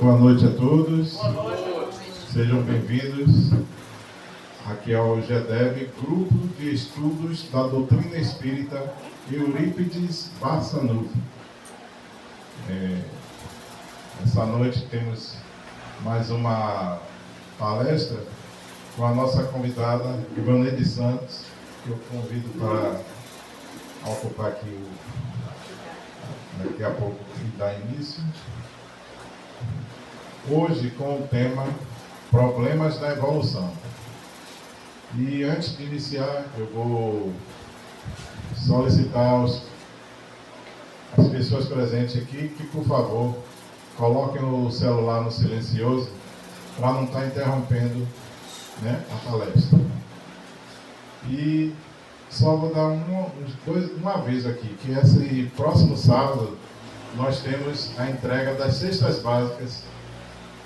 Boa noite a todos. Boa noite. Sejam bem-vindos aqui ao GEDEV, Grupo de Estudos da Doutrina Espírita Eurípides Barçanufo. Essa noite temos mais uma palestra com a nossa convidada, Ivaneide Santos, que eu convido para ocupar aqui daqui a pouco e dar início. Hoje com o tema Problemas da Evolução. E antes de iniciar, eu vou solicitar as pessoas presentes aqui que, por favor, coloquem o celular no silencioso para não estar interrompendo, a palestra. E só vou dar um aviso aqui, que esse próximo sábado nós temos a entrega das cestas básicas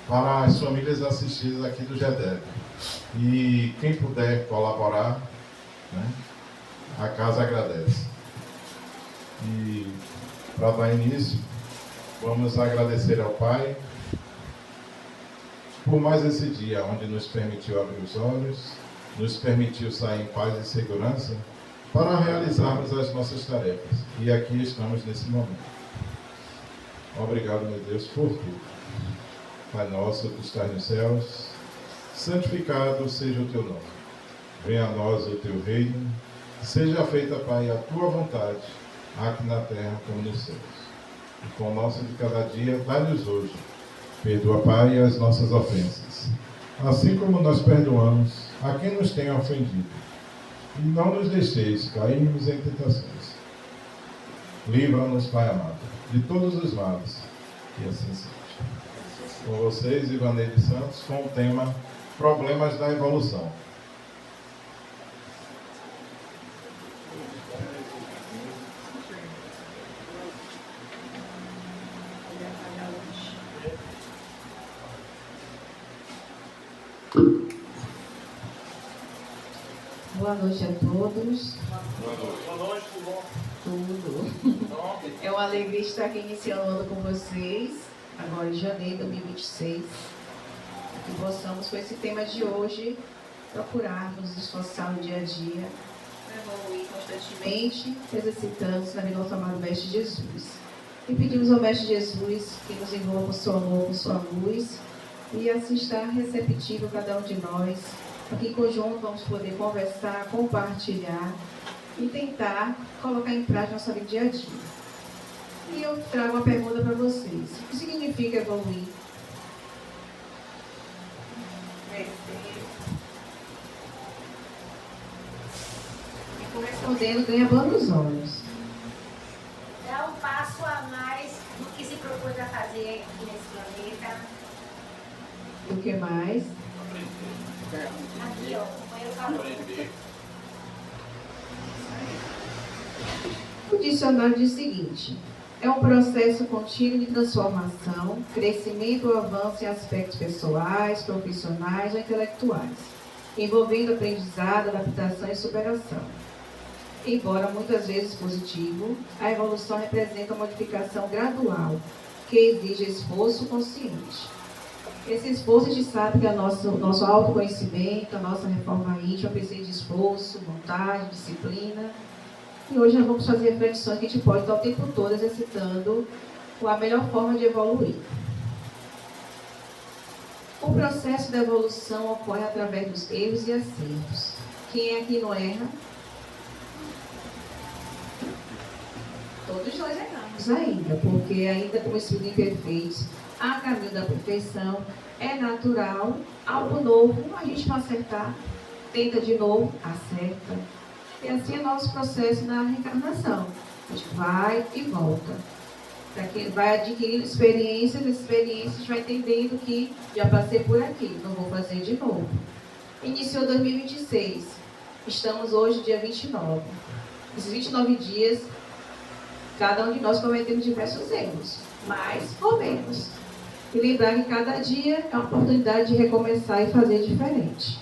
para as famílias assistidas aqui do GEDEV. E quem puder colaborar, a casa agradece. E para dar início, vamos agradecer ao Pai por mais esse dia, onde nos permitiu abrir os olhos, nos permitiu sair em paz e segurança para realizarmos as nossas tarefas. E aqui estamos nesse momento. Obrigado, meu Deus, por tudo. Pai nosso que estás nos céus, santificado seja o teu nome. Venha a nós o teu reino, seja feita, Pai, a tua vontade, aqui na terra como nos céus. O pão nosso de cada dia, dá-nos hoje. Perdoa, Pai, as nossas ofensas, assim como nós perdoamos a quem nos tem ofendido. E não nos deixeis cairmos em tentações. Livra-nos, Pai amado, de todos os males, e assim seja. Com vocês, Ivaneide Santos, com o tema Problemas da Evolução. Boa noite a todos. Boa noite, tudo bom? Tudo. É uma alegria estar aqui iniciando o ano com vocês, agora em janeiro de 2026. Que possamos, com esse tema de hoje, procurarmos nos esforçar no dia a dia, para evoluir constantemente, exercitando-se na vida do nosso amado Mestre Jesus. E pedimos ao Mestre Jesus que nos envolva com seu amor, com sua luz, e assim estar receptivo cada um de nós. Aqui em conjunto vamos poder conversar, compartilhar e tentar colocar em prática nossa vida dia a dia. E eu trago uma pergunta para vocês. O que significa evoluir? E respondendo, ganha os olhos. Dá um passo a mais do que se propôs a fazer aqui nesse planeta. O que mais? Aqui, ó, foi eu falando. O dicionário diz o seguinte: é um processo contínuo de transformação, crescimento ou avanço em aspectos pessoais, profissionais ou intelectuais, envolvendo aprendizado, adaptação e superação. Embora muitas vezes positivo, a evolução representa uma modificação gradual, que exige esforço consciente. Esse esforço, a gente sabe que é o nosso autoconhecimento, a nossa reforma íntima precisa de esforço, vontade, disciplina. E hoje nós vamos fazer reflexões que a gente pode estar o tempo todo exercitando a melhor forma de evoluir. O processo da evolução ocorre através dos erros e acertos. Quem aqui não erra? Todos nós erramos ainda, porque ainda como espírito imperfeito, há caminho da perfeição, é natural, algo novo, a gente não acertar, tenta de novo, acerta. E assim é nosso processo na reencarnação. A gente vai e volta. Vai adquirindo experiências, a gente vai entendendo que já passei por aqui, não vou fazer de novo. Iniciou 2026, estamos hoje dia 29. Esses 29 dias, cada um de nós cometemos diversos erros, mais ou menos. E lembrar que cada dia é uma oportunidade de recomeçar e fazer diferente.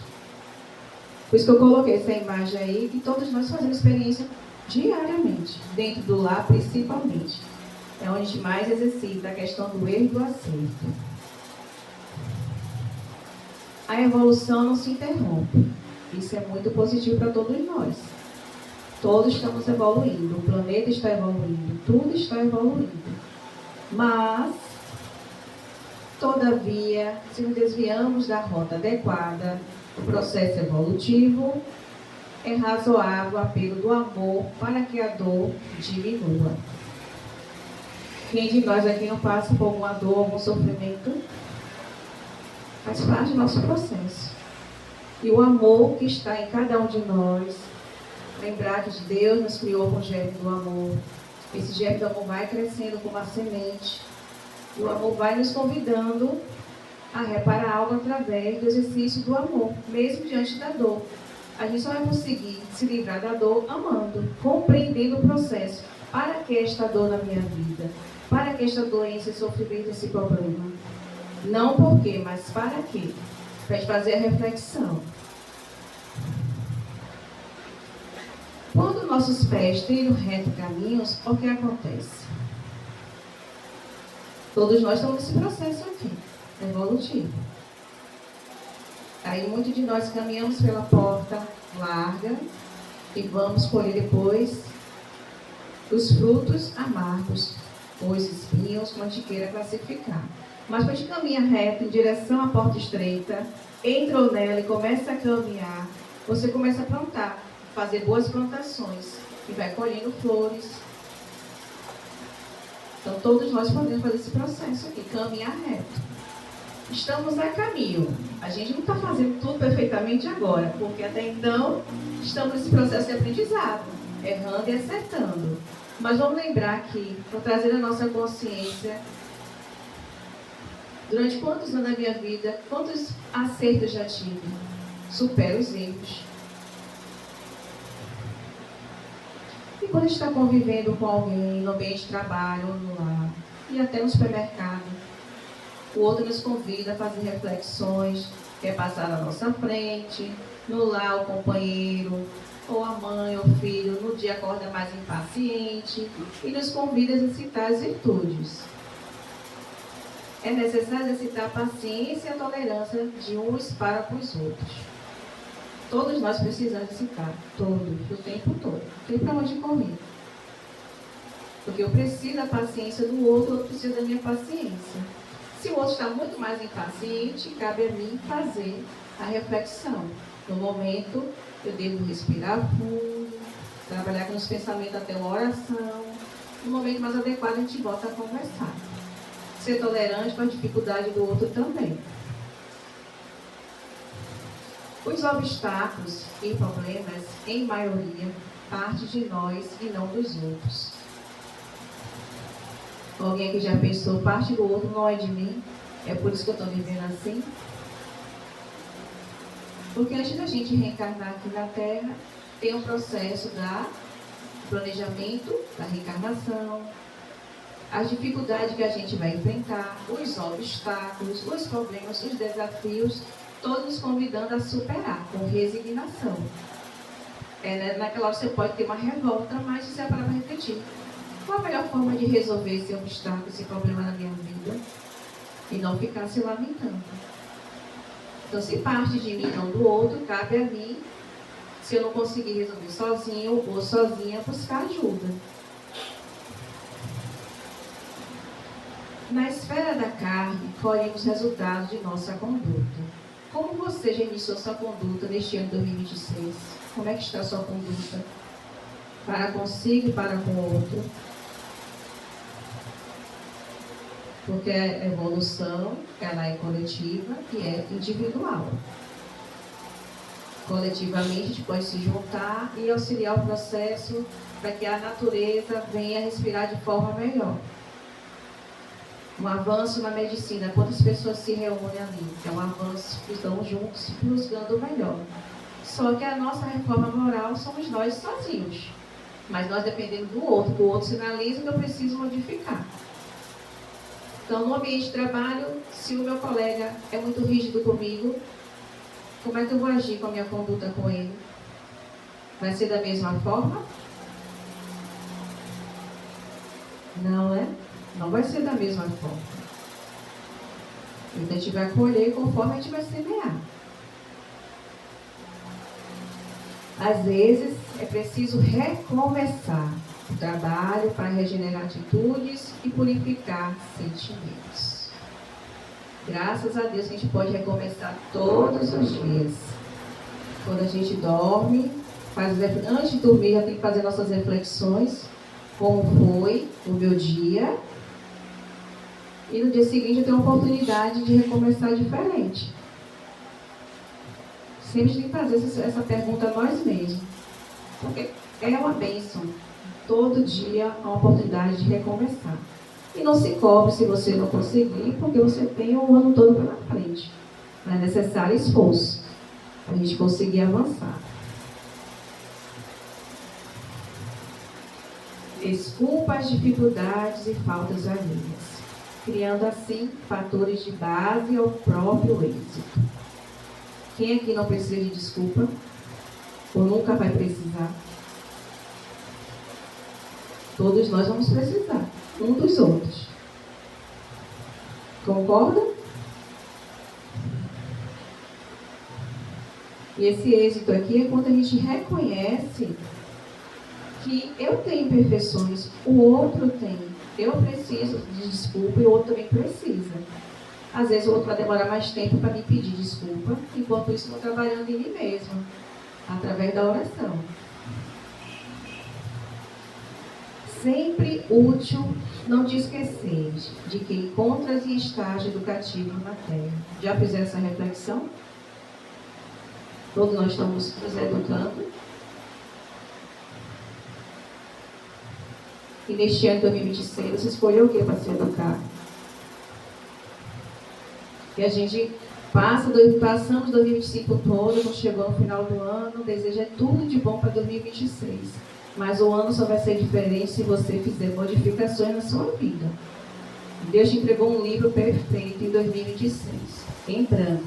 Por isso que eu coloquei essa imagem aí, que todos nós fazemos experiência diariamente, dentro do lar principalmente. É onde a gente mais exercita a questão do erro e do acerto. a evolução não se interrompe. Isso é muito positivo para todos nós. Todos estamos evoluindo, o planeta está evoluindo, tudo está evoluindo. Mas, todavia, se nos desviamos da rota adequada, o processo evolutivo, é razoável o apelo do amor para que a dor diminua. Quem de nós aqui não passa por alguma dor, algum sofrimento? Faz parte do nosso processo. E o amor que está em cada um de nós, lembrar que Deus nos criou com o germe do amor. Esse germe do amor vai crescendo como uma semente. E o amor vai nos convidando a reparar algo através do exercício do amor, mesmo diante da dor. A gente só vai conseguir se livrar da dor amando, compreendendo o processo. Para que esta dor na minha vida? Para que esta doença, esse sofrimento, esse problema? Não por quê, mas para quê? Para fazer a reflexão. Quando nossos pés trilham reto caminhos, o que acontece? Todos nós estamos nesse processo aqui, evolutivo. Aí muitos de nós caminhamos pela porta larga e vamos colher depois os frutos amargos, ou os espinhos, como a gente queira classificar. Mas quando a gente caminha reto em direção à porta estreita, entrou nela e começa a caminhar, você começa a plantar, fazer boas plantações e vai colhendo flores. Então todos nós podemos fazer esse processo aqui, caminhar reto. Estamos a caminho. A gente não está fazendo tudo perfeitamente agora, porque até então estamos nesse processo de aprendizado, errando e acertando. Mas vamos lembrar que, para trazer a nossa consciência, durante quantos anos da minha vida, quantos acertos já tive? Supero os erros. E quando a gente está convivendo com alguém no ambiente de trabalho, ou no lar, e até no supermercado, o outro nos convida a fazer reflexões, quer passar na nossa frente, no lar o companheiro, ou a mãe ou o filho, no dia acorda mais impaciente, e nos convida a exercitar as virtudes. É necessário exercitar a paciência e a tolerância de uns para com os outros. Todos nós precisamos exercitar, todos, o tempo todo. Não tem para onde correr. Porque eu preciso da paciência do outro, o outro precisa da minha paciência. Se o outro está muito mais impaciente, cabe a mim fazer a reflexão. No momento, eu devo respirar fundo, trabalhar com os pensamentos até uma oração. No momento mais adequado, a gente volta a conversar. Ser tolerante com a dificuldade do outro também. Os obstáculos e problemas, em maioria, parte de nós e não dos outros. Alguém que já pensou, parte do outro não é de mim, é por isso que eu estou vivendo assim? Porque antes da gente reencarnar aqui na Terra, tem um processo da planejamento, da reencarnação, as dificuldades que a gente vai enfrentar, os obstáculos, os problemas, os desafios, todos convidando a superar com resignação. Naquela hora você pode ter uma revolta, mas você vai parar para refletir. Qual a melhor forma de resolver esse obstáculo, esse problema na minha vida? E não ficar se lamentando. Então, se parte de mim, não do outro, cabe a mim, se eu não conseguir resolver sozinho ou sozinha, buscar ajuda. Na esfera da carne, colhemos resultados de nossa conduta. Como você já iniciou sua conduta neste ano de 2026? Como é que está a sua conduta? Para consigo e para com o outro? Porque a evolução, ela é coletiva e é individual. Coletivamente, a gente pode se juntar e auxiliar o processo para que a natureza venha respirar de forma melhor. Um avanço na medicina, quantas pessoas se reúnem ali? É um avanço que estão juntos, buscando o melhor. Só que a nossa reforma moral somos nós sozinhos. Mas nós dependemos do outro, que o outro sinaliza que eu preciso modificar. Então, no ambiente de trabalho, se o meu colega é muito rígido comigo, como é que eu vou agir com a minha conduta com ele? Vai ser da mesma forma? Não, né? Não vai ser da mesma forma. Então, a gente vai colher conforme a gente vai semear. Às vezes, é preciso recomeçar o trabalho para regenerar atitudes e purificar sentimentos. Graças a Deus, a gente pode recomeçar todos os dias. Quando a gente dorme, antes de dormir, já tem que fazer nossas reflexões. Como foi o meu dia? E no dia seguinte, eu tenho a oportunidade de recomeçar diferente. Sempre tem que fazer essa pergunta a nós mesmos. Porque é uma bênção. Todo dia há uma oportunidade de recomeçar. E não se cobre se você não conseguir, porque você tem o ano todo pela frente. Não é necessário esforço para a gente conseguir avançar. Desculpa as dificuldades e faltas alheias, criando assim fatores de base ao próprio êxito. Quem aqui não precisa de desculpa? Ou nunca vai precisar? Todos nós vamos precisar, um dos outros. Concorda? E esse êxito aqui é quando a gente reconhece que eu tenho imperfeições, o outro tem. Eu preciso de desculpa e o outro também precisa. Às vezes o outro vai demorar mais tempo para me pedir desculpa, enquanto isso eu estou trabalhando em mim mesmo, através da oração. Sempre útil não te esquecer de que encontras em estágio educativo na Terra. Já fizeram essa reflexão? Todos nós estamos nos educando. E neste ano de 2026, você escolheu o que para se educar? E a gente passamos 2025 todo, quando chegou no final do ano, deseja tudo de bom para 2026. Mas o ano só vai ser diferente se você fizer modificações na sua vida. Deus te entregou um livro perfeito em 2026, em branco.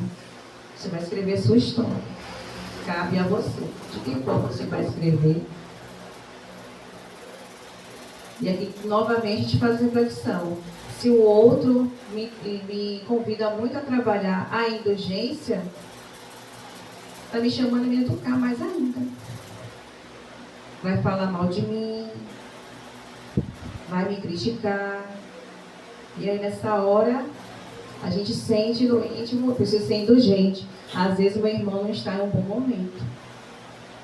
Você vai escrever a sua história. Cabe a você. De que forma você vai escrever? E aqui, novamente, a gente faz reflexão. Se o outro me convida muito a trabalhar a indulgência, está me chamando a me educar mais ainda. Vai falar mal de mim, vai me criticar. E aí, nessa hora, a gente sente no íntimo, eu preciso ser indulgente. Às vezes, meu irmão não está em um bom momento.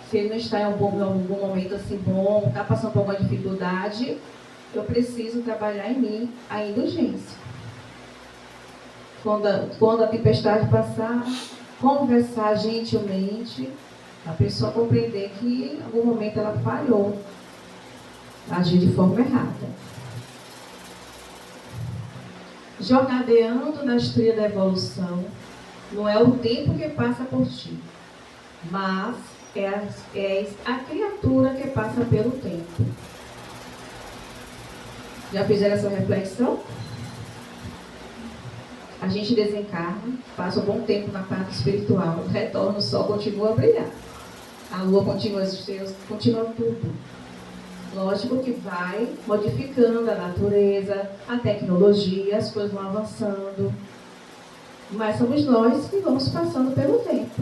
Se ele não está em algum momento assim bom, está passando por alguma dificuldade, eu preciso trabalhar em mim a indulgência. Quando a tempestade passar, conversar gentilmente, a pessoa compreender que em algum momento ela falhou, agiu de forma errada. Jornadeando na estrela da evolução, não é o tempo que passa por ti, mas é a criatura que passa pelo tempo. Já fizeram essa reflexão? A gente desencarna, passa um bom tempo na parte espiritual, retorna, o sol continua a brilhar. A lua continua, as estrelas, continua tudo. Lógico que vai modificando a natureza, a tecnologia, as coisas vão avançando. Mas somos nós que vamos passando pelo tempo.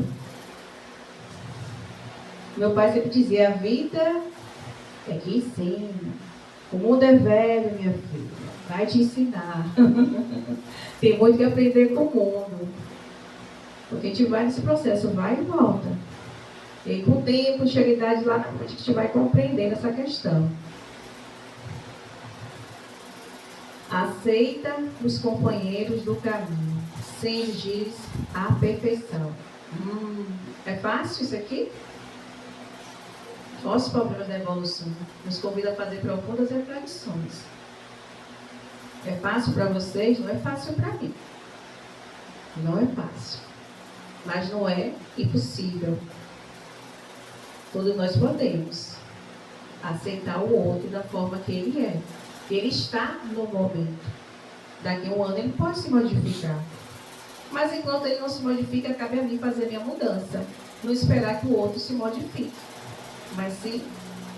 Meu pai sempre dizia, a vida é que ensina. O mundo é velho, minha filha, vai te ensinar. Tem muito que aprender com o mundo. Porque a gente vai nesse processo, vai e volta. E aí, com o tempo, chega a idade lá na frente, a gente vai compreendendo essa questão. Aceita os companheiros do caminho, sem exigir a perfeição. É fácil isso aqui? Olha os problemas da evolução. Nos convida a fazer profundas reflexões. É fácil para vocês? Não é fácil para mim. Não é fácil. Mas não é impossível. Todos nós podemos aceitar o outro da forma que ele é. Ele está no momento. Daqui a um ano ele pode se modificar. Mas enquanto ele não se modifica, cabe a mim fazer a minha mudança. Não esperar que o outro se modifique. Mas sim,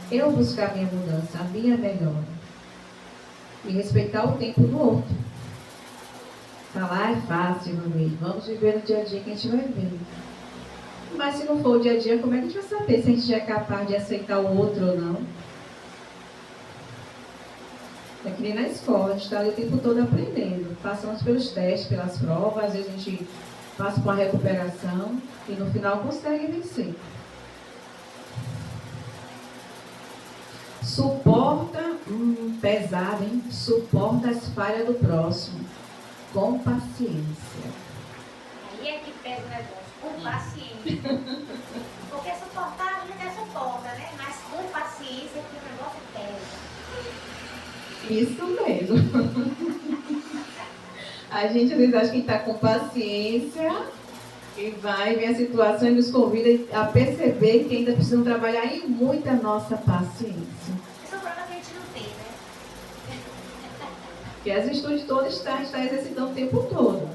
eu buscar a minha mudança, a minha melhora. E respeitar o tempo do outro. Falar é fácil, meu amigo. Vamos viver no dia a dia que a gente vai ver. Mas se não for o dia a dia, como é que a gente vai saber se a gente já é capaz de aceitar o outro ou não? É que nem na escola, a gente está ali o tempo todo aprendendo. Passamos pelos testes, pelas provas, às vezes a gente passa por uma recuperação e no final consegue vencer. Suporta, pesado, hein? Suporta as falhas do próximo, com paciência. Aí é que pega o negócio, com paciência. Porque suportar a gente é suporta, né? Mas com paciência que o negócio pega. Isso mesmo. A gente às vezes acha que está com paciência e vai ver a situação e nos convida a perceber que ainda precisam trabalhar em muito a nossa paciência. Esse é o problema que a gente não tem, né? Porque as virtudes todas a gente está exercitando o tempo todo.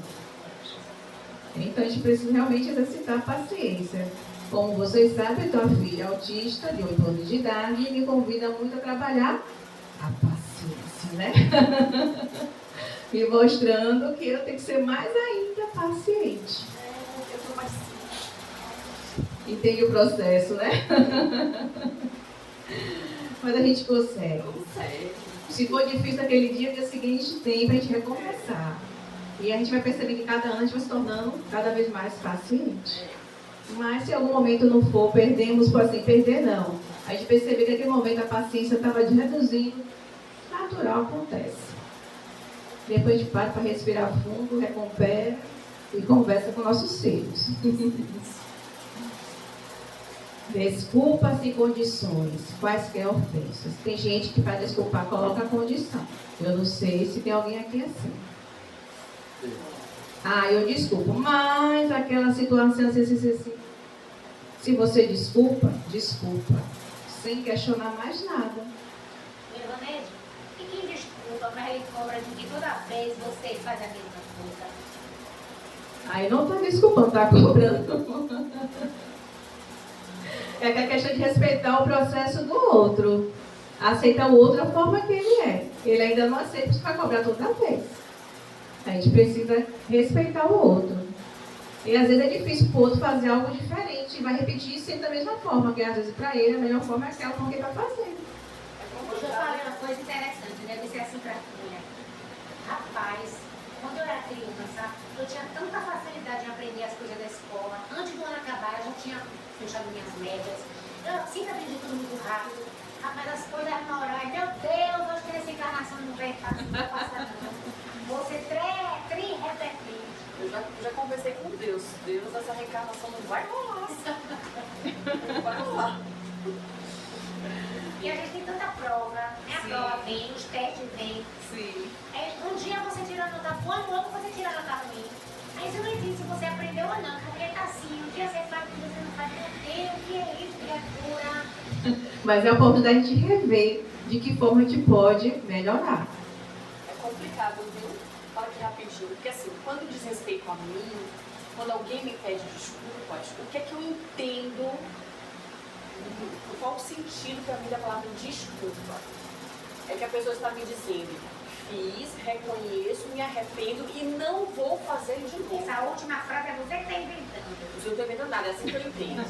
Então a gente precisa realmente exercitar a paciência. Como vocês sabem, eu tenho uma filha autista de 8 anos de idade e me convida muito a trabalhar a paciência, né? Me mostrando que eu tenho que ser mais ainda paciente. Eu tô mais Entende o processo, né? Mas a gente consegue. sério. Se for difícil naquele dia seguinte tem pra gente recomeçar. E a gente vai perceber que cada ano a gente vai se tornando cada vez mais paciente. Mas se em algum momento não for, perdemos, por assim, perder não. A gente perceber que naquele momento a paciência estava reduzindo, natural acontece. Depois a gente para respirar fundo, recupera e conversa com nossos filhos. Desculpas e condições, quaisquer ofensas. Tem gente que para desculpar coloca a condição. Eu não sei se tem alguém aqui assim. Eu desculpo, mas aquela situação assim. Se você desculpa, sem questionar mais nada. Ivanete, e quem desculpa, mas ele cobra de que toda vez você faz a mesma coisa? Aí não está desculpando, está cobrando. É a questão de respeitar o processo do outro. Aceitar o outro da forma que ele é. Ele ainda não aceita para cobrar toda vez. A gente precisa respeitar o outro. E às vezes é difícil para o outro fazer algo diferente. E vai repetir sempre da mesma forma. Porque às vezes para ele a melhor forma é aquela forma que ele está fazendo. Hoje eu falei uma coisa interessante, deve ser assim para filha. Rapaz, quando eu era criança, eu tinha tanta facilidade em aprender as coisas da escola. Antes do ano acabar, eu já tinha fechado minhas médias. Eu sempre aprendi tudo muito rápido. Rapaz, as coisas demoraram. Meu Deus, acho que nessa encarnação não vai passar não. Você repetir. Eu já conversei com Deus. Deus, essa reencarnação não vai rolar. Não vai rolar. E a gente tem tanta prova, né? A Sim. prova vem, os testes vêm. Sim. Um dia você tira a nota boa, no outro você tira a nota ruim. Aí você não entende se você aprendeu ou não, porque tá assim, um dia você faz, um dia você não faz. Meu Deus, o que é isso, criatura? Mas é a oportunidade de rever de que forma a gente pode melhorar. É complicado, viu? Fala aqui rapidinho. Porque assim, quando diz respeito a mim, quando alguém me pede desculpas, o que é que eu entendo? Qual o sentido para mim da palavra desculpa? É que a pessoa está me dizendo, fiz, reconheço, me arrependo e não vou fazer de novo. Essa última frase é você que está inventando. Eu não estou inventando nada, é assim que eu entendo.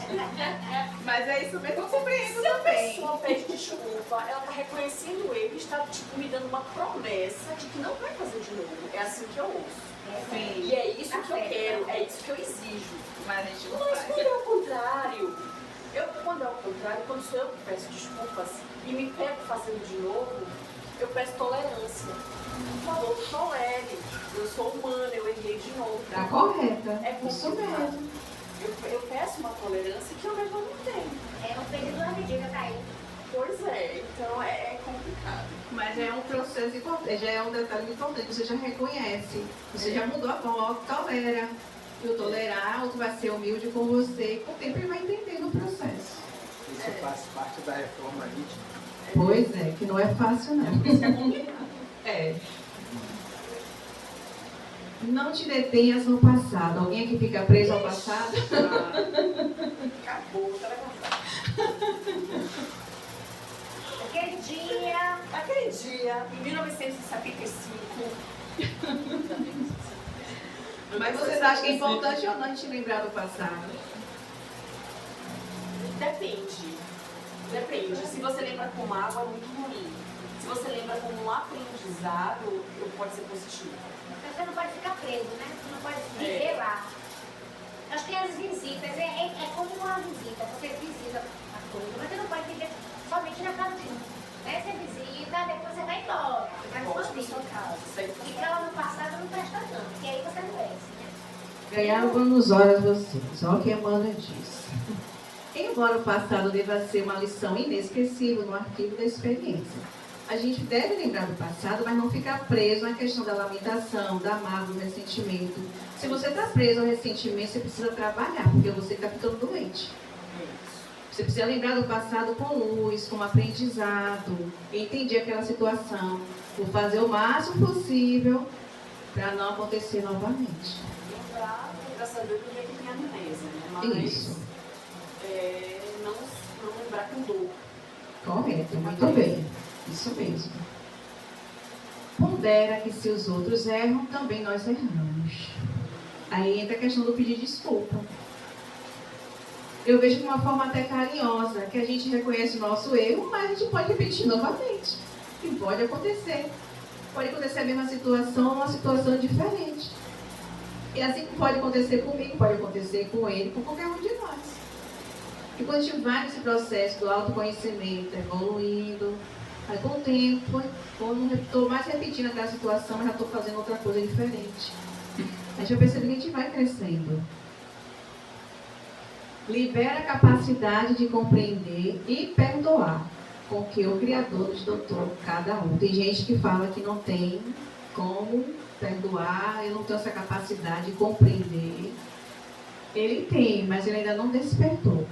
Mas é isso mesmo, eu compreendo Se a pessoa pede desculpa, ela está reconhecendo o erro e está me dando uma promessa de que não vai fazer de novo. É assim que eu ouço. Sim. E é isso que eu quero, é isso que eu exijo. Mas a gente não Mas faz. quando é o contrário, quando sou eu que peço desculpas e me pego fazendo de novo, eu peço tolerância. Por favor, tolere. Eu sou humana, eu errei de novo. Tá correta. É Isso complicado. mesmo. Eu peço uma tolerância que eu mesma não tenho. É um período da medida tá aí. Pois é, então é complicado. Mas já é um processo importante, já é um detalhe importante. Você já reconhece, você já mudou a forma, tolera. E o tolerar, o outro vai ser humilde com você, e com o tempo ele vai entendendo o processo. Isso faz parte da reforma íntima. Pois é, que não é fácil não. É. Não te detenhas no passado. Alguém aqui fica preso ao passado? Acabou, tá levantado. Aquele dia, em 1975. Mas vocês acham que é importante ou não a gente lembrar do passado? entendi. Depende. Se você lembra com mágoa, é muito ruim. Se você lembra como um aprendizado, pode ser positivo. Você não pode ficar preso, né? Você não pode viver lá. Acho que as visitas, é como uma visita. Você visita a coisa, mas você não pode viver somente na casa de um. Né? Você visita, depois você vai embora. Você vai Volte pra escondido. sua casa. Ficar lá no passado não presta tanto, porque aí você adoece, né? Ganhar algumas horas vocês, olha o que a Amanda diz. Embora o passado deva ser uma lição inesquecível no arquivo da experiência, a gente deve lembrar do passado, mas não ficar preso na questão da lamentação, da mágoa, do ressentimento. Se você está preso ao ressentimento, você precisa trabalhar, porque você está ficando doente. Você precisa lembrar do passado com luz, como aprendizado, entender aquela situação, por fazer o máximo possível para não acontecer novamente. Lembrar, graças a Deus, do jeito que tem amnésia, né? Mas Isso. Não lembrar com dor. Correto, muito bem. Isso mesmo. Pondera que se os outros erram, também nós erramos. Aí entra a questão do pedir desculpa. Eu vejo de uma forma até carinhosa, que a gente reconhece o nosso erro, mas a gente pode repetir novamente. E pode acontecer. Pode acontecer a mesma situação, uma situação diferente. E assim como pode acontecer comigo, pode acontecer com ele, com qualquer um de nós. E quando a gente vai nesse processo do autoconhecimento, evoluindo, aí com o tempo, quando não estou mais repetindo aquela situação, mas já estou fazendo outra coisa diferente. A gente vai perceber que a gente vai crescendo. Libera a capacidade de compreender e perdoar com que o Criador nos dotou cada um. Tem gente que fala que não tem como perdoar, eu não tenho essa capacidade de compreender. Ele tem, mas ele ainda não despertou.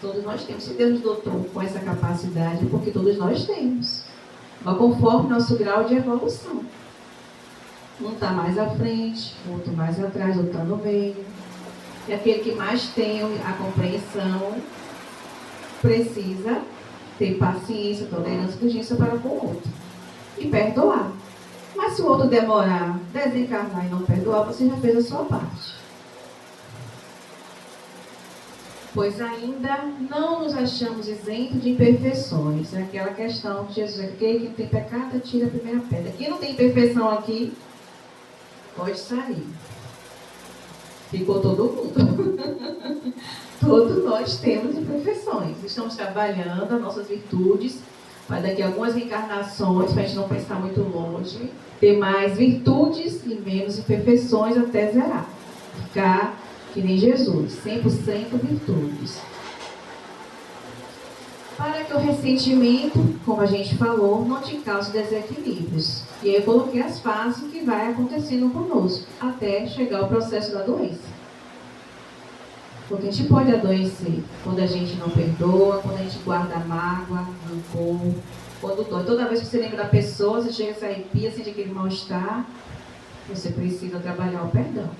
Todos nós temos. Se Deus nos dotou com essa capacidade, porque todos nós temos. Mas conforme nosso grau de evolução. Um está mais à frente, outro mais atrás, outro está no meio. E aquele que mais tem a compreensão precisa ter paciência, tolerância e urgência para com o outro. E perdoar. Mas se o outro demorar, desencarnar e não perdoar, você já fez a sua parte. Pois ainda não nos achamos isentos de imperfeições. É aquela questão que Jesus diz, quem tem pecado, tira a primeira pedra. Quem não tem imperfeição aqui, pode sair. Ficou todo mundo. Todos nós temos imperfeições. Estamos trabalhando as nossas virtudes, para daqui a algumas reencarnações, para a gente não pensar muito longe, ter mais virtudes e menos imperfeições até zerar. Ficar que nem Jesus, 100% virtudes. Para que o ressentimento, como a gente falou, não te cause desequilíbrios. E aí eu coloquei as fases que vai acontecendo conosco, até chegar ao processo da doença. Porque a gente pode adoecer quando a gente não perdoa, quando a gente guarda mágoa, rancor, quando dói. Toda vez que você lembra da pessoa, você chega a se arrepia, sente aquele mal-estar, você precisa trabalhar o perdão.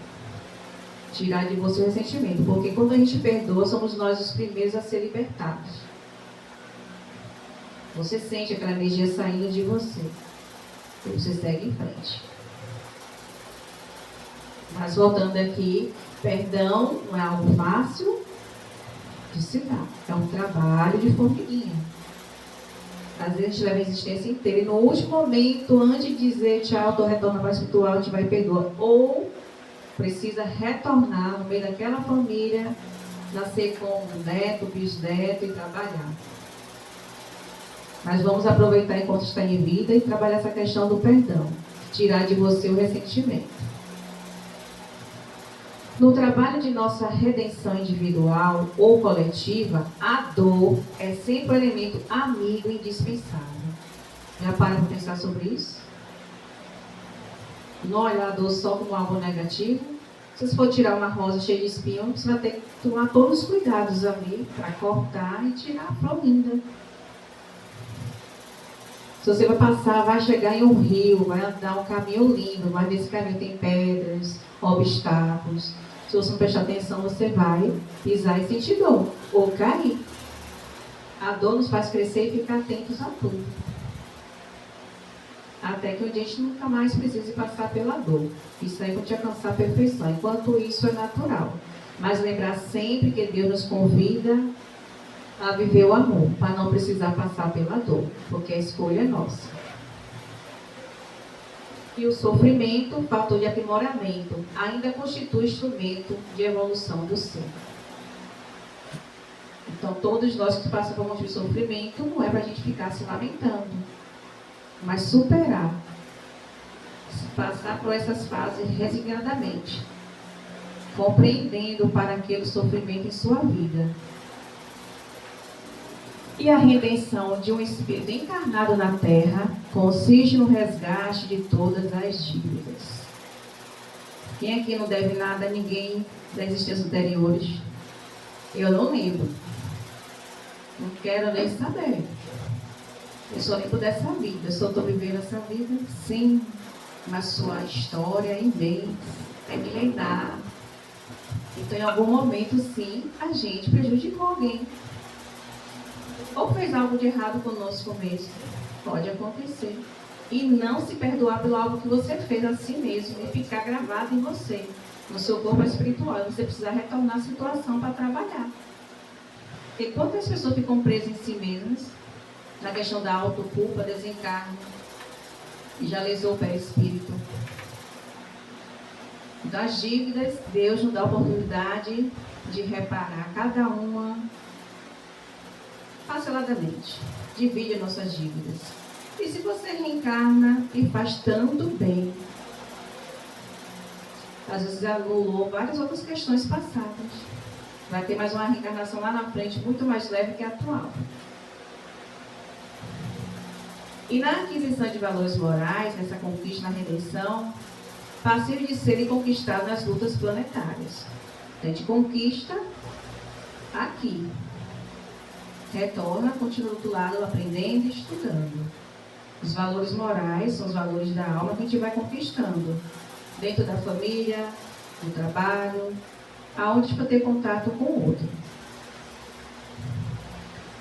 Tirar de você o ressentimento. Porque quando a gente perdoa, somos nós os primeiros a ser libertados. Você sente aquela energia saindo de você. E você segue em frente. Mas voltando aqui, perdão não é algo fácil de se dar. É um trabalho de formiguinha. Às vezes a gente leva a existência inteira. E no último momento, antes de dizer tchau, estou retornando para o espiritual, a gente vai perdoar. Ou precisa retornar no meio daquela família, nascer com neto, bisneto e trabalhar. Mas vamos aproveitar enquanto está em vida e trabalhar essa questão do perdão. Tirar de você o ressentimento. No trabalho de nossa redenção individual ou coletiva, a dor é sempre um elemento amigo e indispensável. Já para pensar sobre isso? Não olhar a dor só como algo negativo. Se você for tirar uma rosa cheia de espinho, você vai ter que tomar todos os cuidados ali para cortar e tirar a flor linda. Se você vai passar, vai chegar em um rio, vai andar um caminho lindo, mas nesse caminho tem pedras, obstáculos. Se você não prestar atenção, você vai pisar e sentir dor, ou cair. A dor nos faz crescer e ficar atentos a tudo. Até que um dia a gente nunca mais precise passar pela dor. Isso aí vai te alcançar a perfeição. Enquanto isso é natural. Mas lembrar sempre que Deus nos convida a viver o amor, para não precisar passar pela dor, porque a escolha é nossa. E o sofrimento, fator de aprimoramento, ainda constitui instrumento de evolução do ser. Então, todos nós que passamos por um monte de sofrimento, não é para a gente ficar se lamentando, mas superar, passar por essas fases resignadamente, compreendendo para aquele sofrimento em sua vida. E a redenção de um espírito encarnado na Terra consiste no resgate de todas as dívidas. Quem aqui não deve nada a ninguém das existências anteriores? Eu não lembro. Não quero nem saber. Eu só lembro dessa vida. Eu só estou vivendo essa vida, sim, mas sua história é imensa, é milenar. Então, em algum momento, sim, a gente prejudicou alguém. Ou fez algo de errado conosco mesmo. Pode acontecer. E não se perdoar pelo algo que você fez a si mesmo e ficar gravado em você, no seu corpo espiritual. Você precisa retornar à situação para trabalhar. Porque quantas pessoas ficam presas em si mesmas, na questão da autoculpa, desencarno, e já lesou o perispírito. Das dívidas, Deus nos dá a oportunidade de reparar cada uma parceladamente. Divide nossas dívidas. E se você reencarna e faz tanto bem, às vezes anulou várias outras questões passadas, vai ter mais uma reencarnação lá na frente, muito mais leve que a atual. E na aquisição de valores morais, nessa conquista, na redenção, passível de serem conquistados nas lutas planetárias. A gente conquista aqui. Retorna, continua do outro lado, aprendendo e estudando. Os valores morais são os valores da alma que a gente vai conquistando. Dentro da família, no trabalho, aonde a gente vai ter contato com o outro.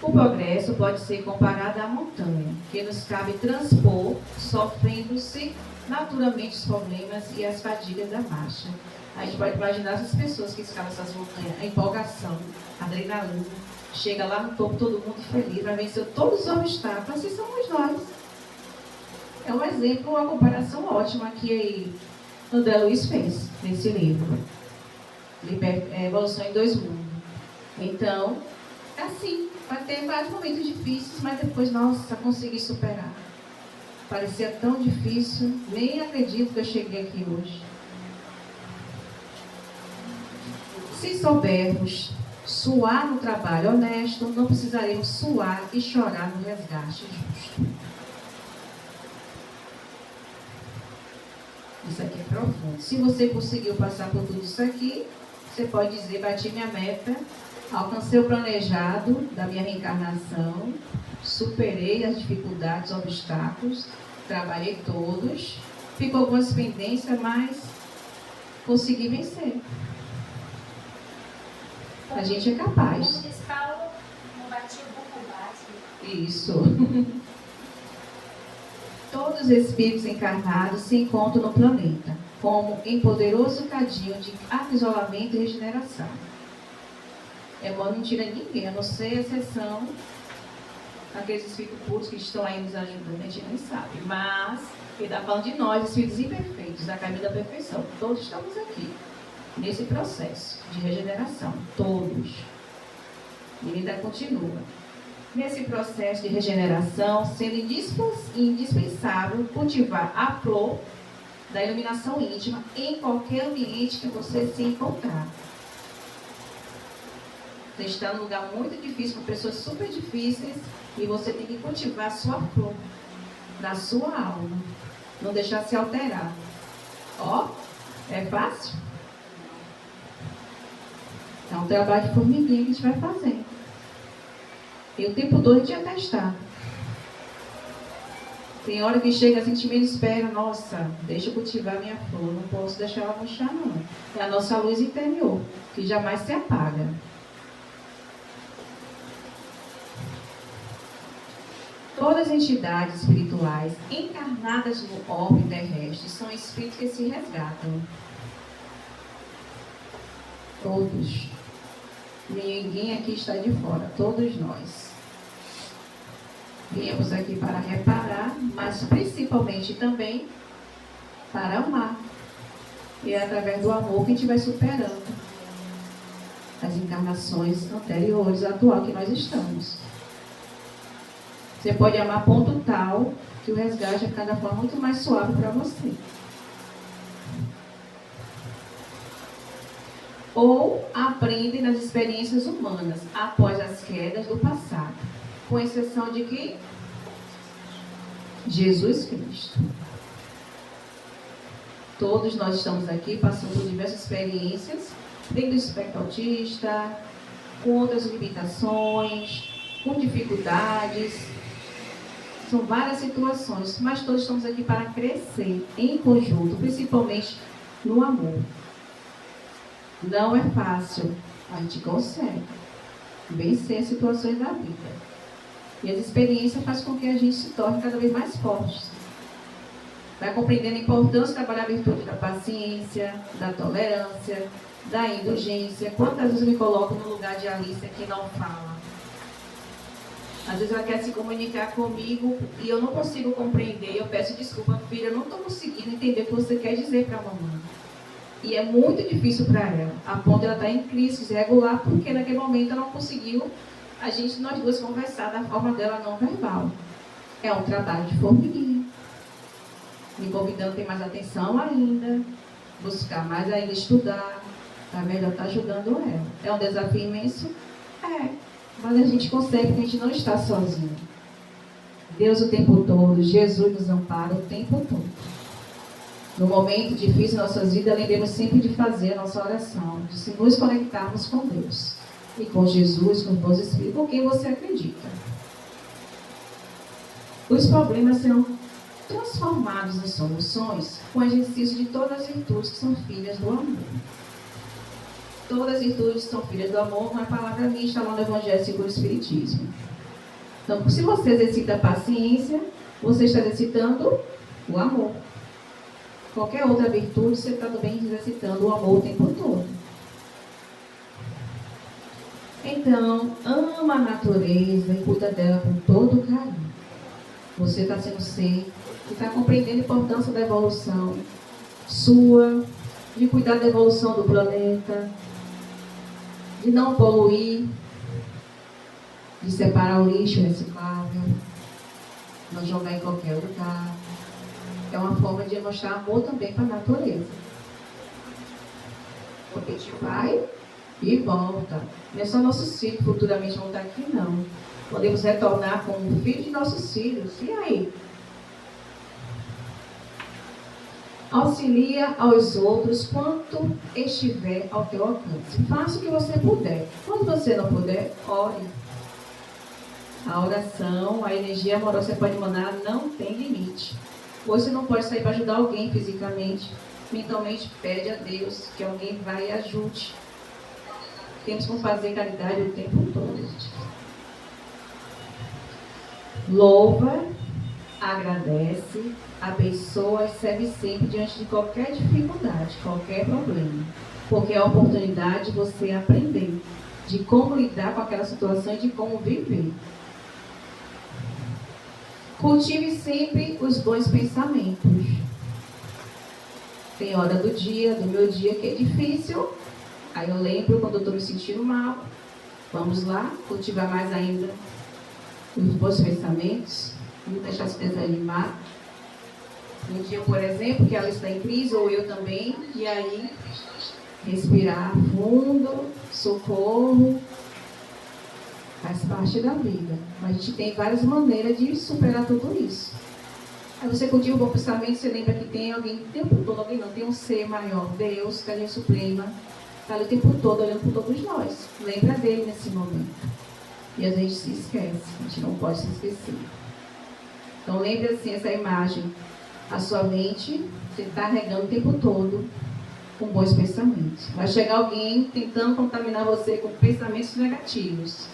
O progresso pode ser comparado à montanha, que nos cabe transpor, sofrendo-se naturalmente os problemas e as fadigas da marcha. A gente pode imaginar essas pessoas que escalam essas montanhas, a empolgação, a adrenalina, chega lá no topo, todo mundo feliz, vai vencer todos os obstáculos, assim somos nós. É um exemplo, uma comparação ótima que o André Luiz fez nesse livro, Evolução em Dois Mundos. Então, assim, vai ter vários momentos difíceis, mas depois, nossa, consegui superar. Parecia tão difícil, nem acredito que eu cheguei aqui hoje. Se soubermos suar no trabalho honesto, não precisaremos suar e chorar no resgate justo. Isso aqui é profundo. Se você conseguiu passar por tudo isso aqui, você pode dizer, bati minha meta, alcancei o planejado da minha reencarnação, superei as dificuldades, obstáculos, trabalhei todos, ficou algumas pendências, mas consegui vencer. A gente é capaz. Como diz Paulo, combati o bom combate. Isso. Todos os espíritos encarnados se encontram no planeta, como em poderoso cadinho de isolamento e regeneração. Emmanuel não tira ninguém, a não ser a exceção aqueles espíritos puros que estão aí nos ajudando, a gente nem sabe. Mas ele está falando de nós, espíritos imperfeitos, da caminho da perfeição. Todos estamos aqui, nesse processo de regeneração. Todos. E ele ainda continua. Nesse processo de regeneração, sendo indispensável cultivar a flor da iluminação íntima em qualquer ambiente que você se encontrar. Você está num lugar muito difícil, com pessoas super difíceis, e você tem que cultivar a sua flor, da sua alma. Não deixar se alterar. Ó, é fácil? É um trabalho de formiguinha que a gente vai fazer. E o tempo todo a gente é testado. Tem hora que chega assim, a gente menos espera, nossa, deixa eu cultivar minha flor, não posso deixar ela murchar não. É a nossa luz interior, que jamais se apaga. Todas as entidades espirituais encarnadas no orbe terrestre são espíritos que se resgatam. Todos. Ninguém aqui está de fora, todos nós. Viemos aqui para reparar, mas principalmente também para amar. E é através do amor que a gente vai superando as encarnações anteriores, a atual que nós estamos. Você pode amar a ponto tal que o resgate é cada forma muito mais suave para você. Ou aprende nas experiências humanas após as quedas do passado, com exceção de que Jesus Cristo. Todos nós estamos aqui passando por diversas experiências, dentro do espectro autista, com outras limitações, com dificuldades. São várias situações, mas todos estamos aqui para crescer em conjunto, principalmente no amor. Não é fácil, a gente consegue vencer as situações da vida. E as experiências fazem com que a gente se torne cada vez mais forte. Vai compreendendo a importância de trabalhar a virtude da paciência, da tolerância, da indulgência. Quantas vezes eu me coloco no lugar de Alice que não fala? Às vezes ela quer se comunicar comigo e eu não consigo compreender. Eu peço desculpa, filha, eu não estou conseguindo entender o que você quer dizer para a mamãe. E é muito difícil para ela, a ponto de ela estar em crise regular, porque naquele momento ela não conseguiu, nós duas conversar da forma dela não verbal. É um trabalho de formiguinha. Me convidando a ter mais atenção ainda, buscar mais ainda estudar, para melhor estar ajudando ela. É um desafio imenso? É. Mas a gente consegue, porque a gente não está sozinho. Deus o tempo todo, Jesus nos ampara o tempo todo. No momento difícil de nossas vidas, lembremos sempre de fazer a nossa oração, de se nos conectarmos com Deus. E com Jesus, com os bons espíritos, com quem você acredita. Os problemas serão transformados em soluções com o exercício de todas as virtudes que são filhas do amor. Todas as virtudes são filhas do amor, uma palavra minha está lá no Evangelho segundo o Espiritismo. Então, se você exercita a paciência, você está exercitando o amor. Qualquer outra virtude, você está também exercitando o amor o tempo todo. Então, ama a natureza e cuida dela com todo o carinho. Você está sendo ser que está compreendendo a importância da evolução sua, de cuidar da evolução do planeta, de não poluir, de separar o lixo reciclável, não jogar em qualquer lugar. É uma forma de mostrar amor também para a natureza. Porque a gente vai e volta. Não é só nossos filhos futuramente vão estar aqui, não. Podemos retornar com o filho de nossos filhos. E aí? Auxilia aos outros quanto estiver ao teu alcance. Faça o que você puder. Quando você não puder, ore. A oração, a energia amorosa que você pode mandar não tem limite. Você não pode sair para ajudar alguém fisicamente. Mentalmente, pede a Deus que alguém vá e ajude. Temos que fazer caridade o tempo todo. Louva, agradece, abençoa e serve sempre diante de qualquer dificuldade, qualquer problema. Porque é a oportunidade de você aprender de como lidar com aquela situação e de como viver. Cultive sempre os bons pensamentos. Tem hora do dia, do meu dia, que é difícil. Aí eu lembro quando eu estou me sentindo mal. Vamos lá, cultivar mais ainda os bons pensamentos. Não deixar se desanimar. Um dia, por exemplo, que ela está em crise, ou eu também. E aí, respirar fundo, socorro. Faz parte da vida. Mas a gente tem várias maneiras de superar tudo isso. Aí você cultiva o bom pensamento, você lembra que tem alguém, o tempo todo, alguém não, tem um ser maior, Deus, que é a gente suprema, está ali o tempo todo, olhando por todos nós. Lembra dele nesse momento. E a gente se esquece, a gente não pode se esquecer. Então lembre assim essa imagem. A sua mente, você está regando o tempo todo com bons pensamentos. Vai chegar alguém tentando contaminar você com pensamentos negativos.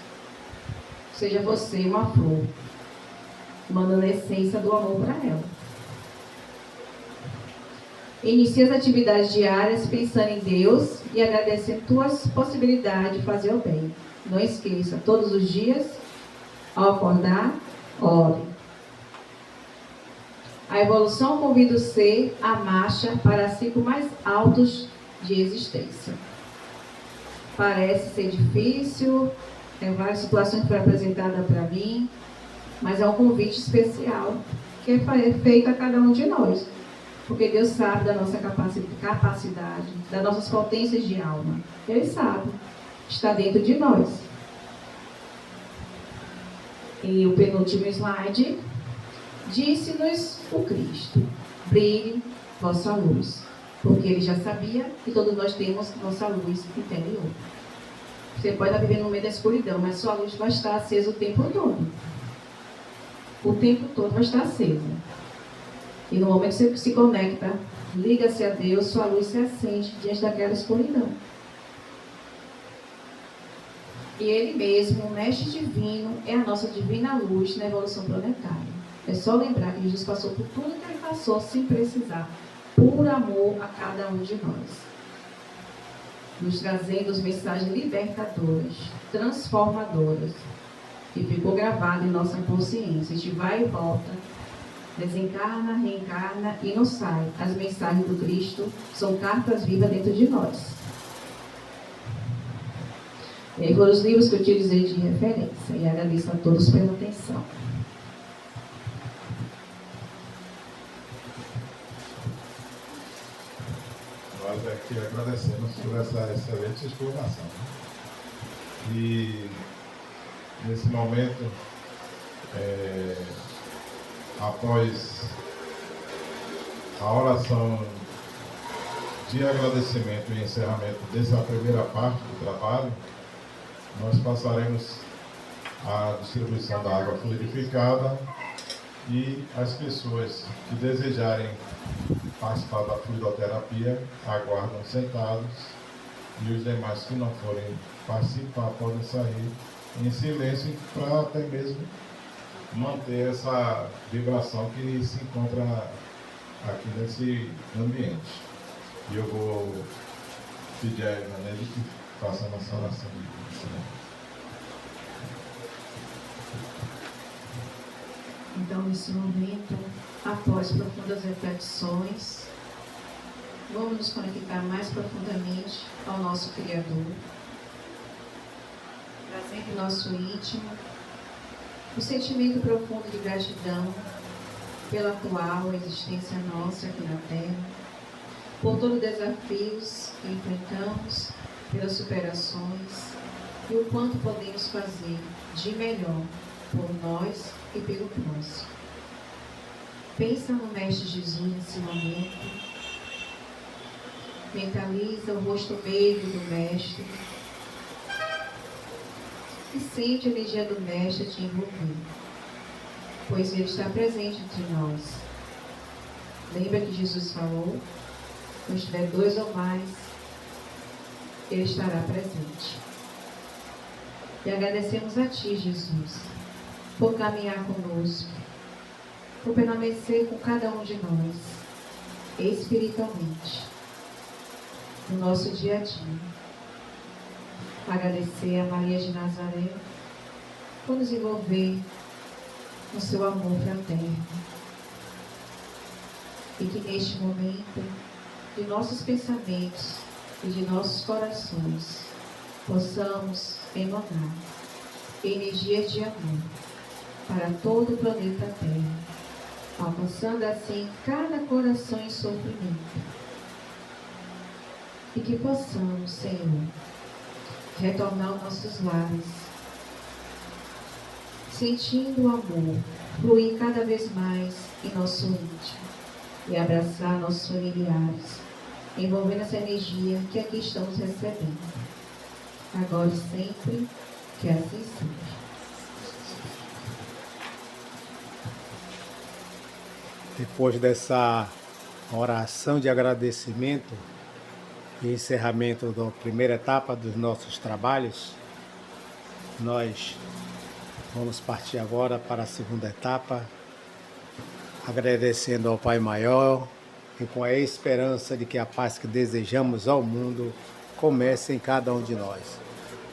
Seja você uma flor, mandando a essência do amor para ela. Inicie as atividades diárias pensando em Deus e agradecendo tuas possibilidades de fazer o bem. Não esqueça, todos os dias, ao acordar, ore. A evolução convida o ser à marcha para ciclos mais altos de existência. Parece ser difícil, várias situações foram apresentadas para mim, mas é um convite especial que é feito a cada um de nós. Porque Deus sabe da nossa capacidade, das nossas potências de alma. Ele sabe, está dentro de nós. E o penúltimo slide, disse-nos o Cristo: brilhe vossa luz. Porque ele já sabia que todos nós temos nossa luz interior. Você pode estar vivendo no meio da escuridão, mas sua luz vai estar acesa o tempo todo. O tempo todo vai estar acesa. E no momento que você se conecta, liga-se a Deus, sua luz se acende diante daquela escuridão. E Ele mesmo, o Mestre Divino, é a nossa divina luz na evolução planetária. É só lembrar que Jesus passou por tudo que Ele passou sem precisar, por amor a cada um de nós. Nos trazendo as mensagens libertadoras, transformadoras, que ficou gravado em nossa consciência. A gente vai e volta, desencarna, reencarna e não sai. As mensagens do Cristo são cartas vivas dentro de nós. E aí foram os livros que eu utilizei de referência. E agradeço a todos pela atenção. Nós aqui agradecemos por essa excelente explanação. E nesse momento, após a oração de agradecimento e encerramento dessa primeira parte do trabalho, nós passaremos a distribuição da água fluidificada e as pessoas que desejarem participar da fluidoterapia aguardam sentados e os demais que não forem participar podem sair em silêncio para até mesmo manter essa vibração que se encontra aqui nesse ambiente. E eu vou pedir a Irmã Neide que faça a nossa oração. Então, nesse momento, após profundas reflexões, vamos nos conectar mais profundamente ao nosso Criador, trazendo em nosso íntimo o sentimento profundo de gratidão pela atual existência nossa aqui na Terra, por todos os desafios que enfrentamos, pelas superações e o quanto podemos fazer de melhor por nós e pelo próximo. Pensa no Mestre Jesus nesse momento. Mentaliza o rosto meigo do Mestre e sente a energia do Mestre te envolver, pois Ele está presente entre nós. Lembra que Jesus falou: onde estiver dois ou mais, Ele estará presente. E agradecemos a Ti, Jesus, por caminhar conosco, por permanecer com cada um de nós, espiritualmente, no nosso dia a dia. Agradecer a Maria de Nazaré por nos envolver no seu amor fraterno. E que neste momento, de nossos pensamentos e de nossos corações, possamos emanar energias de amor para todo o planeta Terra, alcançando assim cada coração em sofrimento. E que possamos, Senhor, retornar aos nossos lares, sentindo o amor fluir cada vez mais em nosso íntimo e abraçar nossos familiares, envolvendo essa energia que aqui estamos recebendo. Agora e sempre, que assim seja. Depois dessa oração de agradecimento e encerramento da primeira etapa dos nossos trabalhos, nós vamos partir agora para a segunda etapa, agradecendo ao Pai Maior e com a esperança de que a paz que desejamos ao mundo comece em cada um de nós.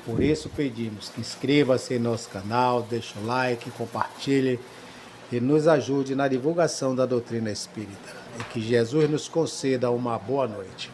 Por isso pedimos que inscreva-se em nosso canal, deixe o like, compartilhe e nos ajude na divulgação da doutrina espírita. E que Jesus nos conceda uma boa noite.